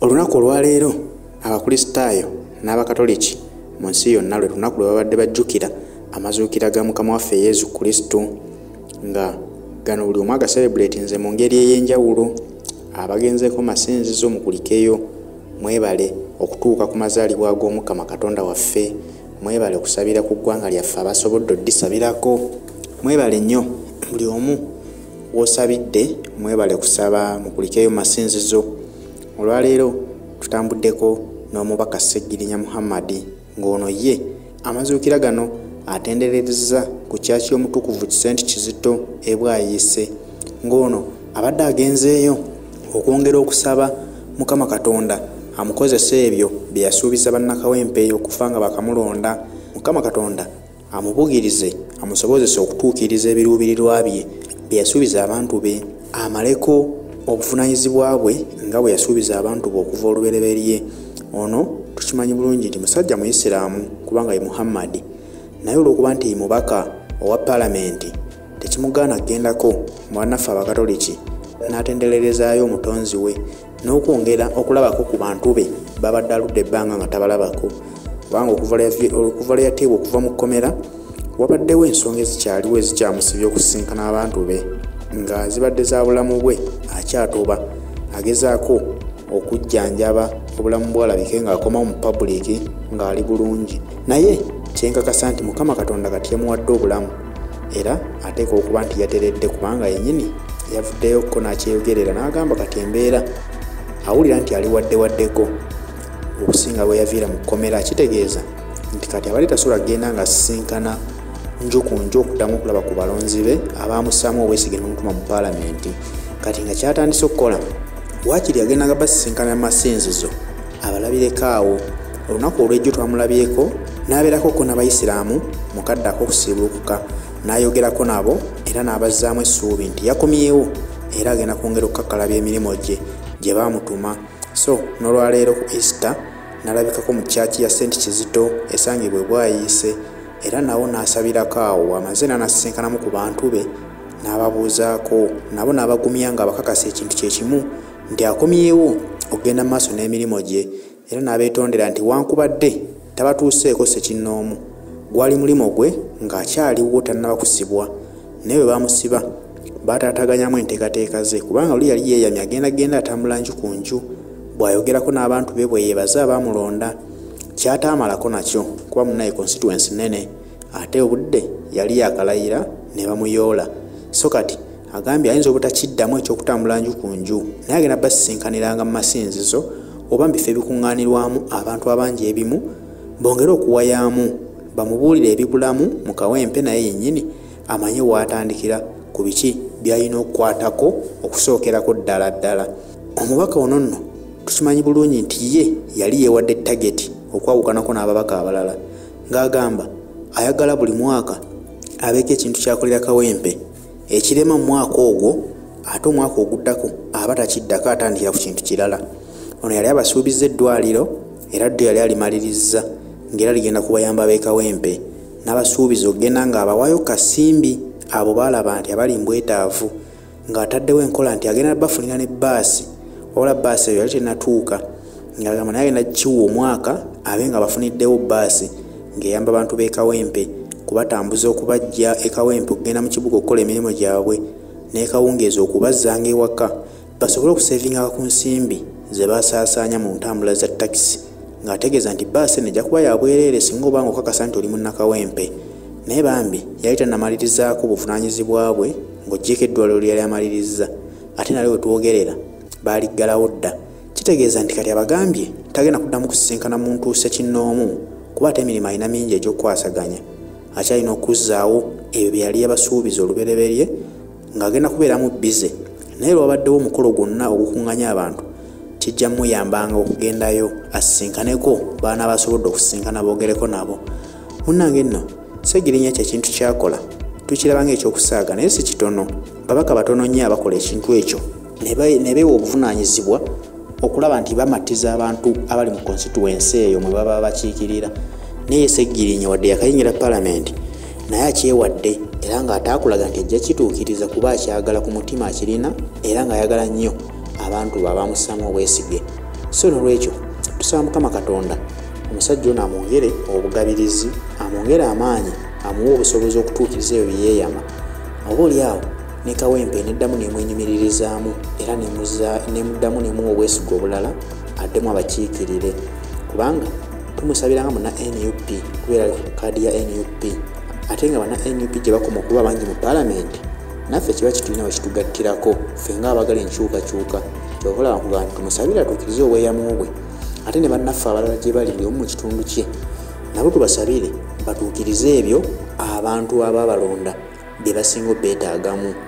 Olunaku olwaleero abakristaayo n'abakatoliki mu nsi yonna lwe lunaku lwe babadde bajjukira amazuukira ga Mukama waffe Yesu Kristo, nga gano buli omu agaselebratinze mu ngeri ey'enjawulo. Abagenzeeko masinzizo mukulikeyo, mwebale okutuuka ku mazaalibwa g'Omukama Katonda waffe, mwebale okusabira ku ggwanga lyaffe abasobodde oddisabirako, mwebale nnyo buli omu w'osabidde, mwebale kusaba mukulikeyo masinzizo. Olwaleero tutambuddeko n'omubaka Sseggirinya Muhammad, ng'ono ye amazuukira gano atenderezza ku kyaki y'omutukuvu St. Kizito e Bwayiise, ng'ono abadde agenzeeyo okwongera okusaba Mukama Katonda amukozesa ebyo bye yasuubiza bannakawempe okufa nga bakamulonda. Mukama Katonda amubugirize, amusobozese okutuukiriza ebiruubirirwa bye bye yasuubiza abantu be, amaleko obuvunaanyizibwa bwe nga bwe yasuubiza abantu be okuva olubereberye. Ono tukimanyi bulungi nti musajja Muisiraamu kubanga ye Muhammad, naye olw'okuba nti mubaka owa paalamenti tekimugaana agendako mu bannaffe Abakatoliki n'atendererezaayo omutonzi we n'okwongera okulabako ku bantu be babadde aludde ebbanga nga tabalabako, kubanga okuva lwe yateebwa okuva mu kkomera wabaddewo ensonga ezikyaliwo ezikyamusibye okusinkana abantu be, nga zibadde za bulamu bwe akyatoba, agezaako okujjanjaba obulamu bwalabike ng'akomawo mu public ng'ali bulungi. Naye kyenkakasa nti Mukama Katonda kati yamuwadde obulamu, era ateeka okuba nti yateredde, kubanga yennyini yavuddeyoko n'akyeyogerera n'agamba kati embeera awulira nti ali waddewaddeko okusinga bwe yaviira mu kkomera. Kitegeeza nti kati abali tasobola kgenda nga asisinkana nju ku nju okuddamu okulaba ku balonzi be abaamussaamu obwesige n'omutuma mu paalamenti. Kati nga kyatandise okukola waakiri agendanga basisinkana mu masinzizo abalabireko awo. Olunaku olw'ejjo twamulabyeko n'abeerako ko n'Abayisiraamu mukadde ak'okusiibuukuka, n'ayogerako nabo era n'abazzaamu essuubi nti yakomyewo era agenda kwongera okukakkalabya emirimu gye baamutuma. So n'olwaleero ku Easter n'alabikako mu kyaki ya St. Kizito esangibwa e Bwayiise, era nawo n'asabirako awo. Amaze n'anasisinkanamu ku bantu be n'ababuuzaako, nabo n'abagumya nga abakakasa ekintu kye kimu nti akomyewo okugenda mu maaso n'emirimu gye, era n'abeetondera nti wankubadde tabatuuseeko ssekinnoomu, gwali mulimo gwe ng'akyaliwo tannaba kusibwa, naye bwe baamusiba baataataganyamu enteekateeka ze, kubanga oli yali yeeyamye agenda atambula nju ku nju bw'ayogerako n'abantu be bwe yeebaza abaamulonda. Kyataamalako nakyo kuba munnaye constituency nene, ate obudde yali yakalayira ne bamuyoola. So kati agambye ayinza obutakiddamu ekyokutambula nju ku nju, naye agenda basisinkaniranga mu masinzizo oba mu bifo ebikuŋŋaanirwamu abantu abangi ebimu, bongere okuwayaamu bamubuulire ebibulamu mu kawempe, naye yennyini amanye w'atandikira ku biki by'alina okukwatako okusookerako ddala. Omubaka ono nno tukimanyi bulungi nti ye yali yeewadde tageti okwawukanako n'ababaka abalala, ng'agamba ayagala buli mwaka abeeko ekintu kyakolera kawempe ekirema mu mwaka ogwo, ate omwaka oguddako aba takiddako atandikira ku kintu kirala. Ono yali abasuubiza eddwaliro, era ddyo yali alimalirizza ng'era ligenda kubayamba ab'ekawempe, n'abasuubiza okugenda ng'abawaayo kasimbi abo baalaba nti abali mbwetaavu, ng'ataddewo enkola nti agenda bafunira ne bbaasi, wabula bbaasi eyo yali tennatuuka, ng'agamba naye agenda kiwa omwaka abe nga bafuniddewo bbaasi ng'eyamba abantu b'ekawempe kubatambuza okubajja ekawempe okugenda mu kibuga okukola emirimu gyabwe, n'ekawungeezi okubazzanga ewaka basobole okuseevingaka ku nsimbi ze basaasaanya mu ntambula za takisi, ng'ategeeza nti bbaasi eno ejja kuba yabwereere singa obanga okakasa nti oli munnakawempe. Naye bambi yali tannamalirizaako obuvunaanyizibwa bwe ng'oggyeko eddwaliro lye yali amalirizza, ate nalyo we twogerera baaliggalawo dda. Kitegeeza nti kati abagambye tagenda kuddamu kusisinkana muntu ssekinnoomu, kuba ate emirimu alina mingi egy'okukwasaganya. Akyalina okuzzaawo ebyo bye yali yabasuubiza olubereberye ng'agenda kubeeramu bize, naye lwabaddewo omukolo gwonna ogukuŋŋanya abantu kijja muyambanga okugendayo asisinkaneko baana basobodde okusisinkana boogereko nabo. Munnange nno Sseggirinya ekintu kyakola tukiraba ng'ekyokusaaga, naye si kitono. Babaka batono nnyo abakola ekintu ekyo ne beewa obuvunaanyizibwa okulaba nti bamattiza abantu abali mu constituency eyo mwe baba bakiikirira. Naye Sseggirinya wadde yakayingira paalamenti naye akyewadde, era ng'ataakulaga nti ajja kituukiriza kuba akyagala ku mutima akirina, era ng'ayagala nnyo abantu abaamussaamu obwesige. so nolwekyo tusaba Mukama Katonda omusajja ono amwongere obugabirizi, amwongere amaanyi, amuwe obusobozi okutuukiriza ebyo bye yeeyama. Oba oli awo ne Kawempe neddamu nemwenyumiririzaamu era nemuddamu nemuwa obwesiga obulala addemu abakiikirire, kubanga tumusabiranga muna NUP kubeera ali ku kaadi ya NUP, ate nga bana NUP gye bakoma okuba bangi mu paalamenti, naffe kiba kitulina we kitugattirako ffe ng'abagala enkyukakyuka. Kyova olaba nkugamba nti tumusabire atuukirize obweyamo bwe, ate ne bannaffe abalala gye bali buli omu mu kitundu kye nabo tubasabire batuukirize ebyo abantu ababalonda bye basinga obbeetaagamu.